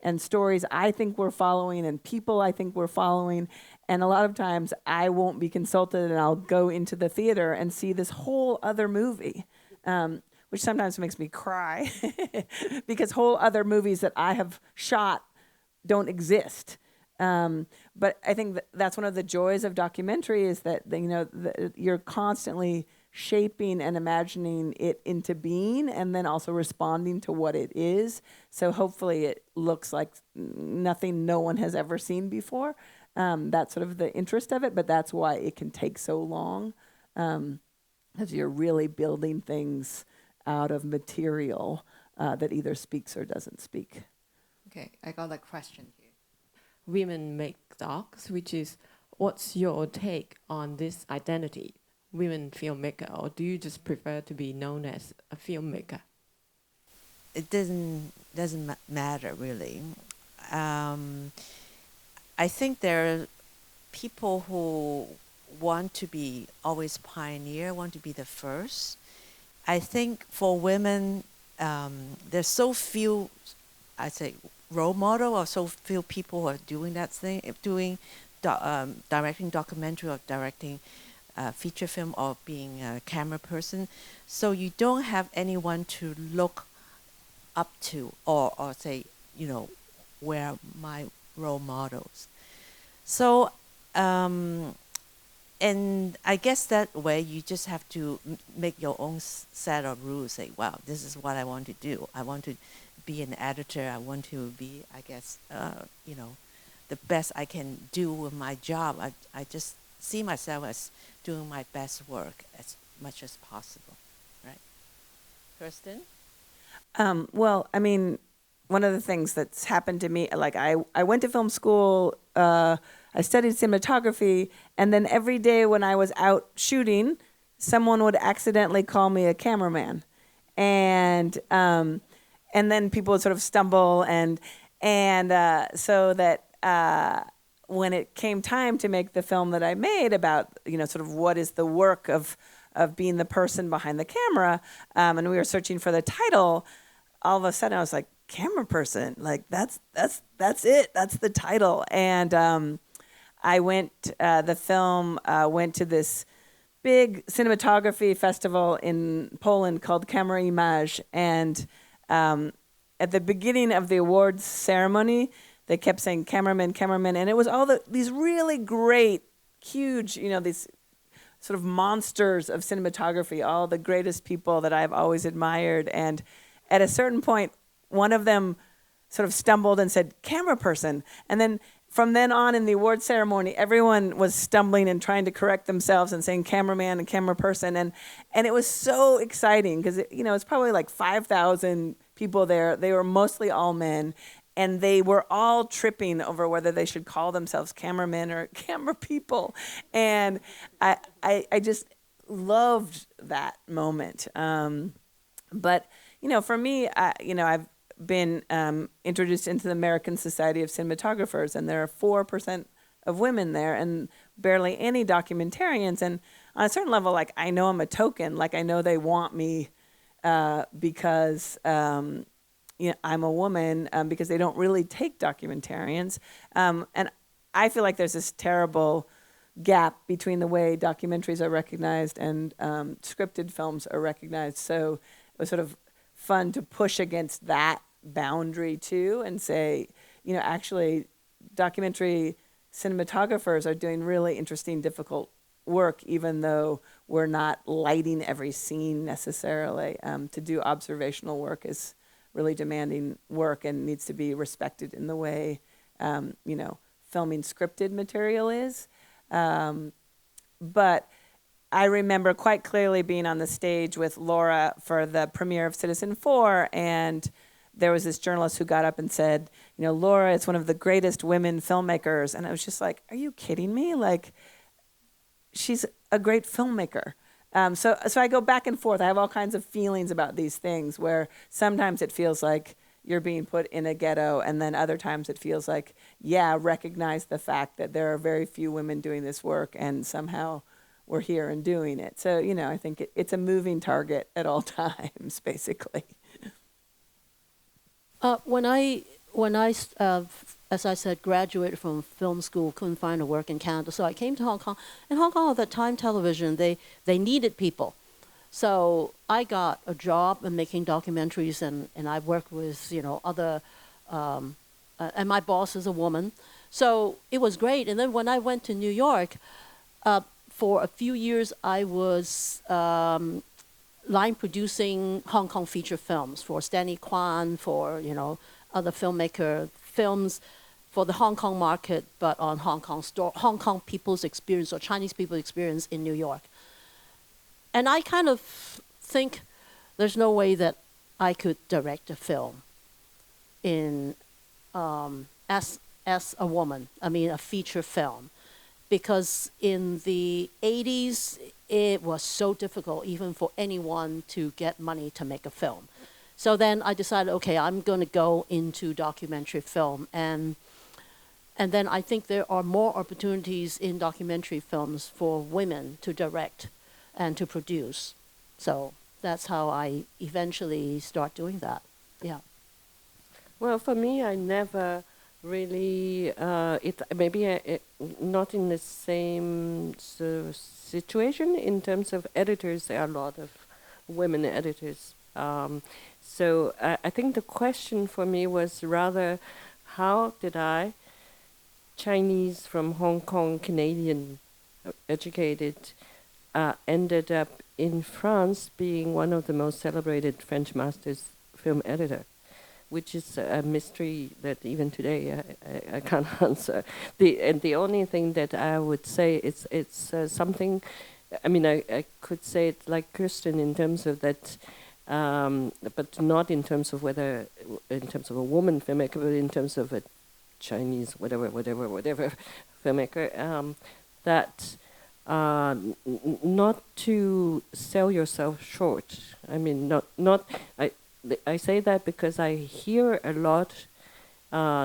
[SPEAKER 3] and stories I think we're following and people I think we're following. And a lot of times I won't be consulted and I'll go into the theater and see this whole other movie, which sometimes makes me cry because whole other movies that I have shot don't exist. But I think that's one of the joys of documentary is that you're constantly shaping and imagining it into being and then also responding to what it is. So hopefully it looks like nothing no one has ever seen before. That's sort of the interest of it, but that's why it can take so long, because you're really building things out of material that either speaks or doesn't speak.
[SPEAKER 8] Okay, I got a question here. Women make docs, which is, what's your take on this identity? Women filmmaker, or do you just prefer to be known as a filmmaker?
[SPEAKER 4] It doesn't matter really. I think there are people who want to be always pioneer, want to be the first. I think for women, there's so few, I'd say, role model or so few people who are doing that thing, directing documentary or directing feature film or being a camera person. So you don't have anyone to look up to or say, where are my role models. So, and I guess that way you just have to make your own set of rules, say, wow, this is what I want to do. I want to be an editor. I want to be, I guess, the best I can do with my job. I just see myself as doing my best work as much as possible, right? Kirsten?
[SPEAKER 3] Well, I mean, one of the things that's happened to me, like I went to film school, I studied cinematography, and then every day when I was out shooting, someone would accidentally call me a cameraman. And then people would sort of stumble and so that when it came time to make the film that I made about, sort of what is the work of being the person behind the camera, and we were searching for the title, all of a sudden I was like, camera person, like that's it, that's the title. And I went, the film went to this big cinematography festival in Poland called Camera Image, and at the beginning of the awards ceremony, they kept saying cameraman, cameraman, and it was all these really great, huge, these sort of monsters of cinematography, all the greatest people that I've always admired. And at a certain point, one of them sort of stumbled and said, "Camera person." And then from then on in the award ceremony, everyone was stumbling and trying to correct themselves and saying cameraman and camera person. And it was so exciting because, it's probably like 5,000 people there. They were mostly all men. And they were all tripping over whether they should call themselves cameramen or camera people. And I just loved that moment. But, for me, I've been introduced into the American Society of Cinematographers, and there are 4% of women there and barely any documentarians. And on a certain level, like, I know I'm a token. Like, I know they want me because I'm a woman, because they don't really take documentarians. And I feel like there's this terrible gap between the way documentaries are recognized and scripted films are recognized. So it was sort of fun to push against that boundary too and say, actually documentary cinematographers are doing really interesting, difficult work, even though we're not lighting every scene necessarily. To do observational work is really demanding work and needs to be respected in the way, filming scripted material is. But I remember quite clearly being on the stage with Laura for the premiere of Citizen4, and there was this journalist who got up and said, Laura is one of the greatest women filmmakers. And I was just like, are you kidding me? Like, she's a great filmmaker. So I go back and forth. I have all kinds of feelings about these things where sometimes it feels like you're being put in a ghetto, and then other times it feels like, recognize the fact that there are very few women doing this work, and somehow we're here and doing it. So, I think it's a moving target at all times, basically.
[SPEAKER 1] When I, as I said, graduated from film school, couldn't find a work in Canada, so I came to Hong Kong. In Hong Kong at that time, television, they needed people. So I got a job in making documentaries, and I worked with, other, and my boss is a woman. So it was great. And then when I went to New York, for a few years, I was line producing Hong Kong feature films for Stanley Kwan, for, other filmmaker films for the Hong Kong market, but on Hong Kong people's experience or Chinese people's experience in New York. And I kind of think there's no way that I could direct a film in as a woman. I mean, a feature film, because in the 80s it was so difficult even for anyone to get money to make a film. So then I decided, okay, I'm going to go into documentary film, and then I think there are more opportunities in documentary films for women to direct and to produce. So that's how I eventually start doing that. Yeah.
[SPEAKER 2] Well, for me, I never really, not in the same situation in terms of editors. There are a lot of women editors. So I think the question for me was rather, how did I, Chinese from Hong Kong, Canadian, educated, ended up in France being one of the most celebrated French masters film editor, which is a mystery that even today I can't answer. The only thing that I would say is it's something, I could say it like Kirsten in terms of that, but not in terms of whether, in terms of a woman filmmaker, but in terms of a Chinese whatever filmmaker, that not to sell yourself short. I say that because I hear a lot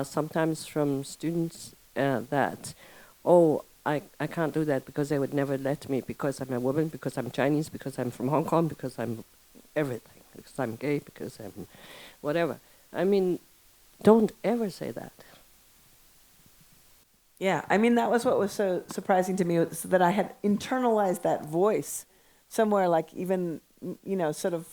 [SPEAKER 2] sometimes from students that, I can't do that because they would never let me, because I'm a woman, because I'm Chinese, because I'm from Hong Kong, because I'm everything, because I'm gay, because I'm whatever. Don't ever say that.
[SPEAKER 3] Yeah, that was what was so surprising to me, was that I had internalized that voice somewhere, like even, sort of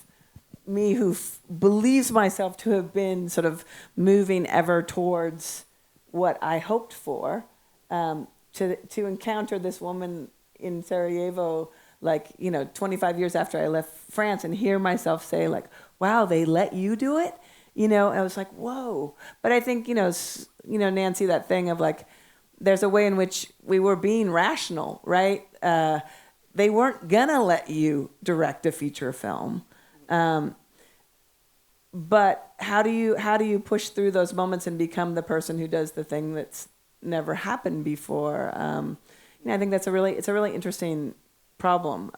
[SPEAKER 3] me who believes myself to have been sort of moving ever towards what I hoped for, to encounter this woman in Sarajevo like, 25 years after I left France, and hear myself say, like, wow, they let you do it? I was like, whoa. But I think, Nancy, that thing of like, there's a way in which we were being rational, right? They weren't gonna let you direct a feature film. But how do you push through those moments and become the person who does the thing that's never happened before? I think it's a really interesting problem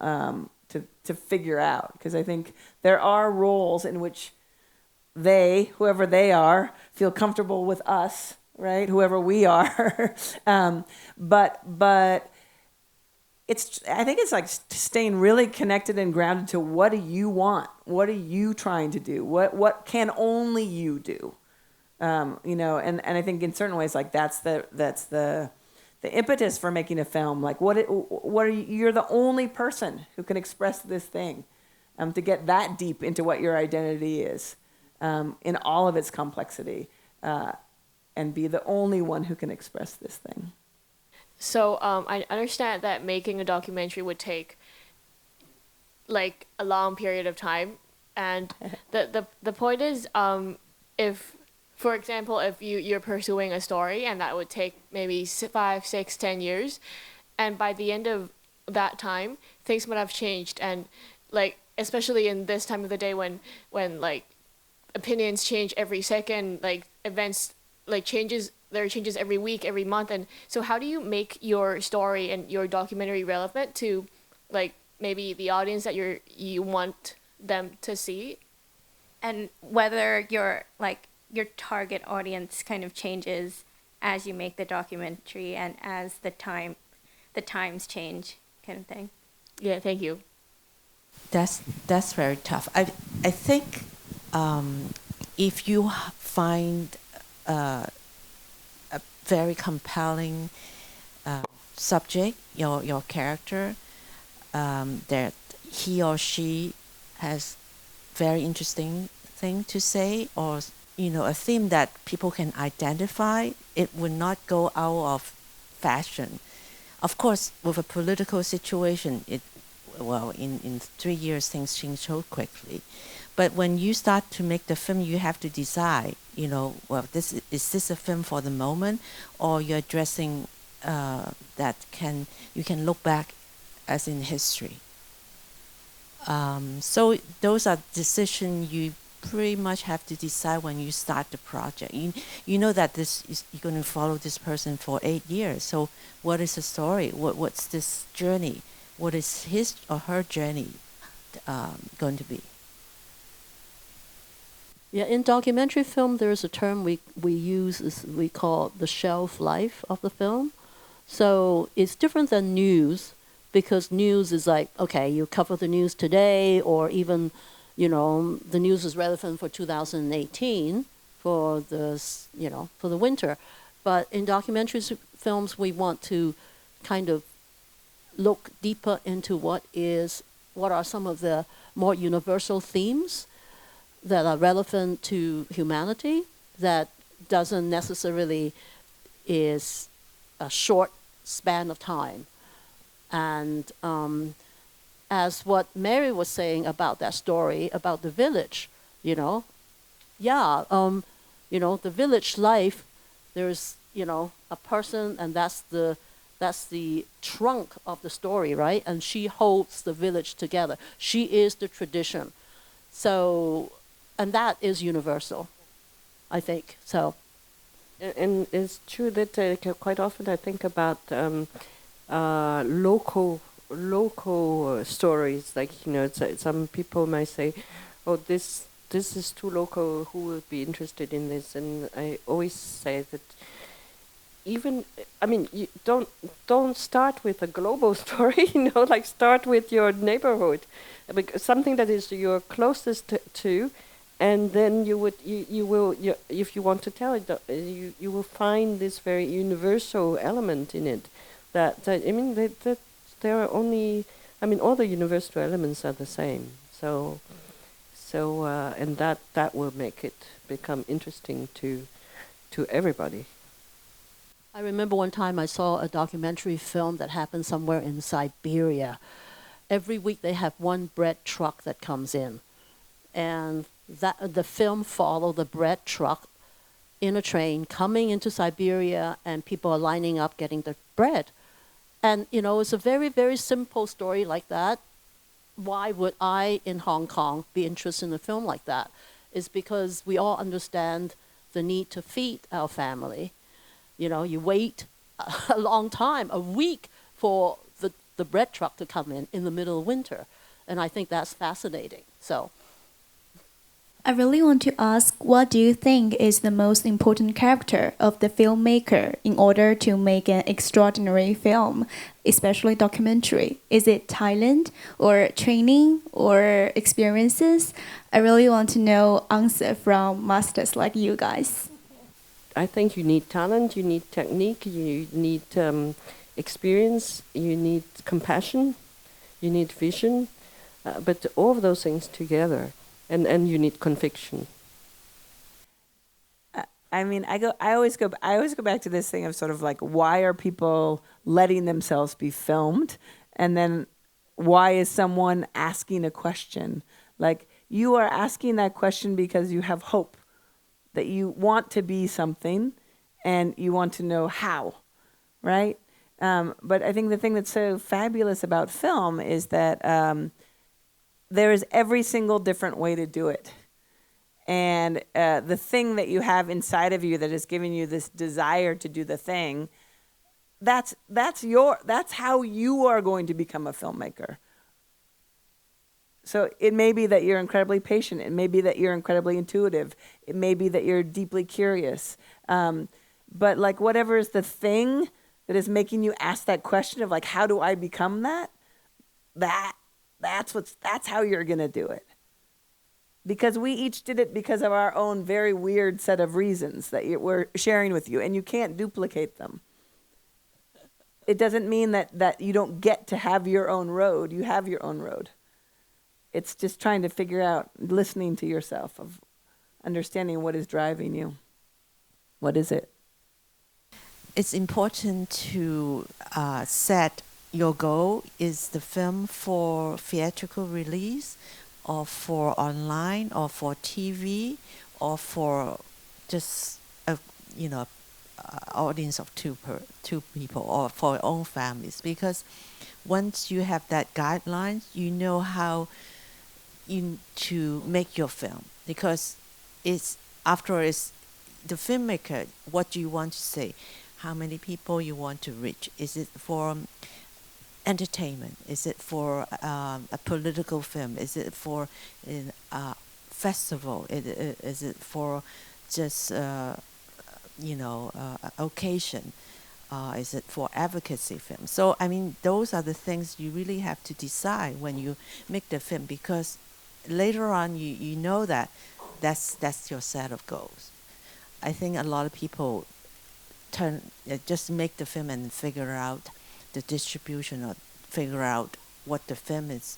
[SPEAKER 3] to figure out, because I think there are roles in which whoever they are, feel comfortable with us, right? Whoever we are, but I think it's like staying really connected and grounded to what do you want? What are you trying to do? What can only you do? And I think in certain ways, like that's the impetus for making a film. Like you're the only person who can express this thing, to get that deep into what your identity is, in all of its complexity, and be the only one who can express this thing.
[SPEAKER 9] So I understand that making a documentary would take like a long period of time, and the point is, if, for example, if you're pursuing a story and that would take maybe 5, 6, 10 years, and by the end of that time things might have changed, and like especially in this time of the day when like opinions change every second, like events like there are changes every week, every month. And so how do you make your story and your documentary relevant to like maybe the audience that you want them to see?
[SPEAKER 10] And whether your target audience kind of changes as you make the documentary and as the times change, kind of thing.
[SPEAKER 9] Yeah, thank you.
[SPEAKER 4] That's very tough. I think if you find a very compelling subject, your character, that he or she has very interesting thing to say, or a theme that people can identify, it would not go out of fashion. Of course, with a political situation, in 3 years things change so quickly. But when you start to make the film, you have to decide, is this a film for the moment, or you're addressing that you can look back as in history. So those are decisions you pretty much have to decide when you start the project. You know that you're going to follow this person for 8 years. So what is the story? What's this journey? What is his or her journey going to be?
[SPEAKER 1] Yeah, in documentary film, there's a term we use, we call the shelf life of the film. So it's different than news, because news is like, okay, you cover the news today, or even, the news is relevant for 2018 for the winter. But in documentary films, we want to kind of look deeper into what are some of the more universal themes that are relevant to humanity, that doesn't necessarily is a short span of time. And as what Mary was saying about that story about the village, the village life, there's, a person, and that's the trunk of the story, right? And she holds the village together. She is the tradition. So, and that is universal, I think. So,
[SPEAKER 2] and it's true that quite often I think about local stories. Like some people might say, "Oh, this is too local. Who would be interested in this?" And I always say that you don't start with a global story. Like start with your neighborhood, because something that is you're closest to. And then you will if you want to tell it, you will find this very universal element in it. That there are only, all the universal elements are the same. So and that will make it become interesting to everybody.
[SPEAKER 1] I remember one time I saw a documentary film that happened somewhere in Siberia, every week they have one bread truck that comes in. And that the film follow the bread truck in a train coming into Siberia, and people are lining up getting the bread. And, you know, it's a very, very simple story like that. Why would I, in Hong Kong, be interested in a film like that? It's because we all understand the need to feed our family. You know, you wait a long time, a week, for the bread truck to come in the middle of winter. And I think that's fascinating. So
[SPEAKER 11] I really want to ask, what do you think is the most important character of the filmmaker in order to make an extraordinary film, especially documentary? Is it talent or training or experiences? I really want to know answer from masters like you guys.
[SPEAKER 2] I think you need talent, you need technique, you need experience, you need compassion, you need vision, but all of those things together. And you need conviction.
[SPEAKER 3] I mean, I always go back to this thing of sort of like, why are people letting themselves be filmed? And then why is someone asking a question? Like, you are asking that question because you have hope, that you want to be something and you want to know how, right? But I think the thing that's so fabulous about film is that there is every single different way to do it. And the thing that you have inside of you that is giving you this desire to do the thing, that's how you are going to become a filmmaker. So it may be that you're incredibly patient. It may be that you're incredibly intuitive. It may be that you're deeply curious. But like, whatever is the thing that is making you ask that question of like, how do I become that? That's how you're going to do it. Because we each did it because of our own very weird set of reasons that we're sharing with you, and you can't duplicate them. It doesn't mean that you don't get to have your own road. You have your own road. It's just trying to figure out, listening to yourself, of understanding what is driving you. What is it?
[SPEAKER 4] It's important to set your goal. Is the film for theatrical release, or for online, or for TV, or for just a audience of two people, or for your own families? Because once you have that guidelines, you know how to make your film. Because it's the filmmaker. What do you want to say? How many people you want to reach? Is it for entertainment? Is it for a political film? Is it for a festival? Is it for just occasion? Is it for advocacy film? So I mean, those are the things you really have to decide when you make the film, because later on you know that's your set of goals. I think a lot of people just make the film and figure out the distribution, or figure out what the film is,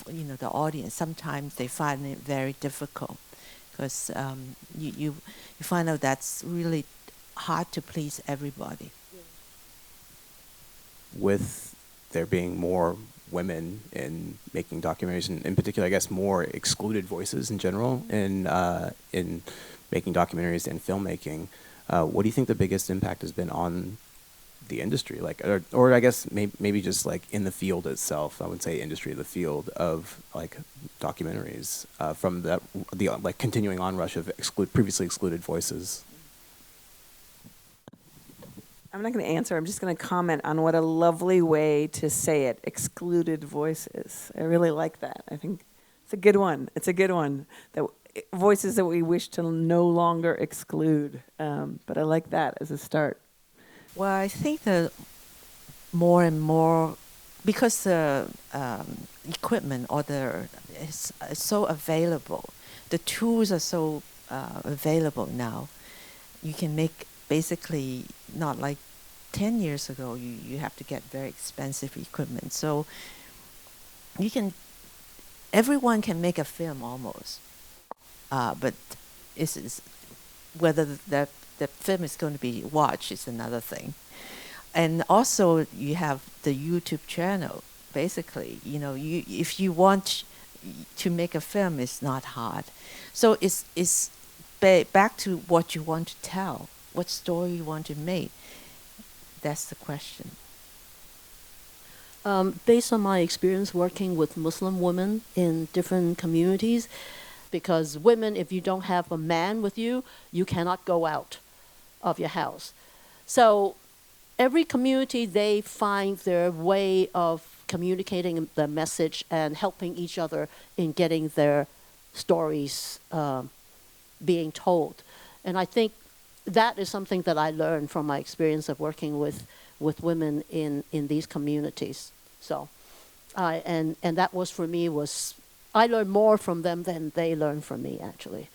[SPEAKER 4] the audience. Sometimes they find it very difficult, because you find out that's really hard to please everybody.
[SPEAKER 12] With there being more women in making documentaries, and in particular, I guess, more excluded voices in general in making documentaries and filmmaking, what do you think the biggest impact has been on the industry, like, or I guess maybe just like in the field itself? I would say industry, the field of like documentaries, from the like continuing onrush of previously excluded voices.
[SPEAKER 3] I'm not going to answer. I'm just going to comment on what a lovely way to say it. Excluded voices. I really like that. I think it's a good one. It's a good one. That voices that we wish to no longer exclude. But I like that as a start.
[SPEAKER 4] Well, I think that more and more, because the equipment is so available, the tools are so available now. You can make basically, not like 10 years ago, you have to get very expensive equipment. So everyone can make a film almost, but whether the film is going to be watched is another thing. And also you have the YouTube channel. basically. You know, if you want to make a film, it's not hard. So it's back to what you want to tell, what story you want to make. That's the question.
[SPEAKER 1] Based on my experience working with Muslim women in different communities, because women, if you don't have a man with you, you cannot go out of your house. So every community, they find their way of communicating the message and helping each other in getting their stories being told. And I think that is something that I learned from my experience of working with women in these communities. So, and that was for me I learned more from them than they learned from me, actually.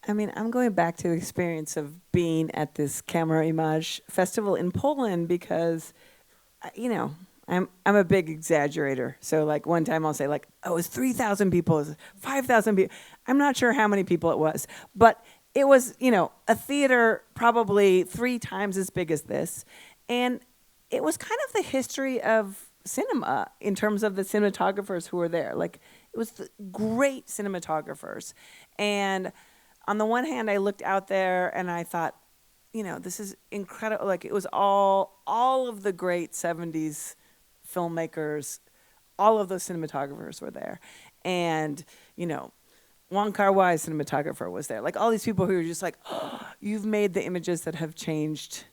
[SPEAKER 3] I mean, I'm going back to the experience of being at this Camera Image festival in Poland because, you know, I'm a big exaggerator. So like one time I'll say like, oh, it was 3,000 people, it was 5,000 people. I'm not sure how many people it was, but it was, you know, a theater probably 3 times as big as this. And it was kind of the history of cinema in terms of the cinematographers who were there. Like, it was great cinematographers. And on the one hand, I looked out there and I thought, you know, this is incredible. Like, it was all of the great 70s filmmakers, all of those cinematographers were there. And, you know, Wong Kar-wai's cinematographer was there. Like, all these people who were just like, oh, you've made the images that have changed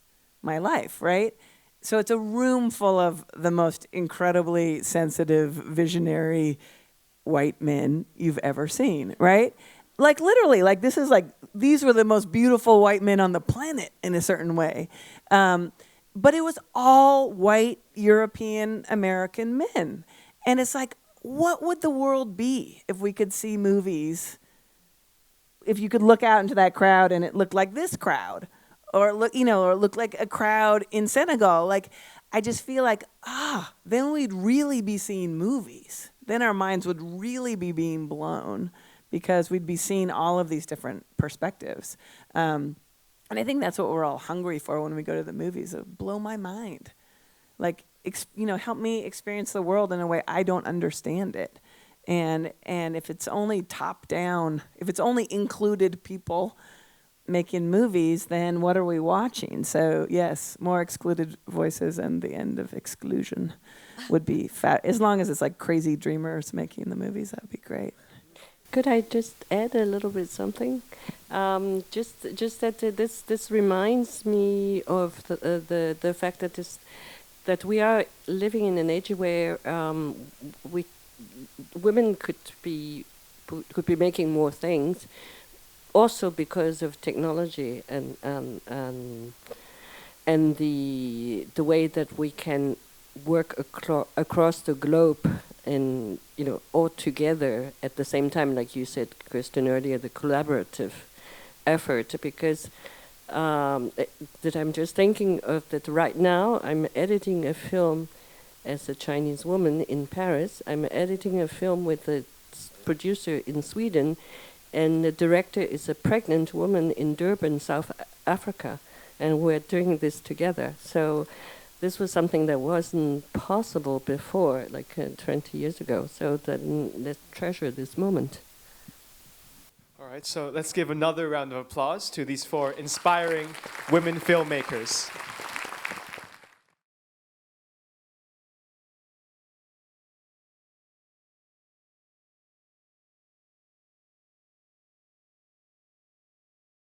[SPEAKER 3] my life, right? So it's a room full of the most incredibly sensitive, visionary white men you've ever seen, right? Like, literally, like, this is like, these were the most beautiful white men on the planet in a certain way. But it was all white European American men. And it's like, what would the world be if we could see movies, if you could look out into that crowd and it looked like this crowd? Or look, you know, or look like a crowd in Senegal. Like, I just feel like, then we'd really be seeing movies. Then our minds would really be being blown because we'd be seeing all of these different perspectives. And I think that's what we're all hungry for when we go to the movies. Blow my mind. Like, you know, help me experience the world in a way I don't understand it. And if it's only top down, if it's only included people making movies, then what are we watching? So yes, more excluded voices and the end of exclusion would be as long as it's like crazy dreamers making the movies, that'd be great.
[SPEAKER 2] Could I just add a little bit something? Just that this reminds me of the fact that we are living in an age where women could be making more things. Also because of technology and the way that we can work across the globe and, you know, all together at the same time, like you said, Kirsten, earlier, the collaborative effort, because that I'm just thinking of that right now I'm editing a film as a Chinese woman in Paris. I'm editing a film with a producer in Sweden, and the director is a pregnant woman in Durban, South Africa, and we're doing this together. So this was something that wasn't possible before, like 20 years ago. So let's treasure this moment.
[SPEAKER 13] All right, so let's give another round of applause to these 4 inspiring women filmmakers.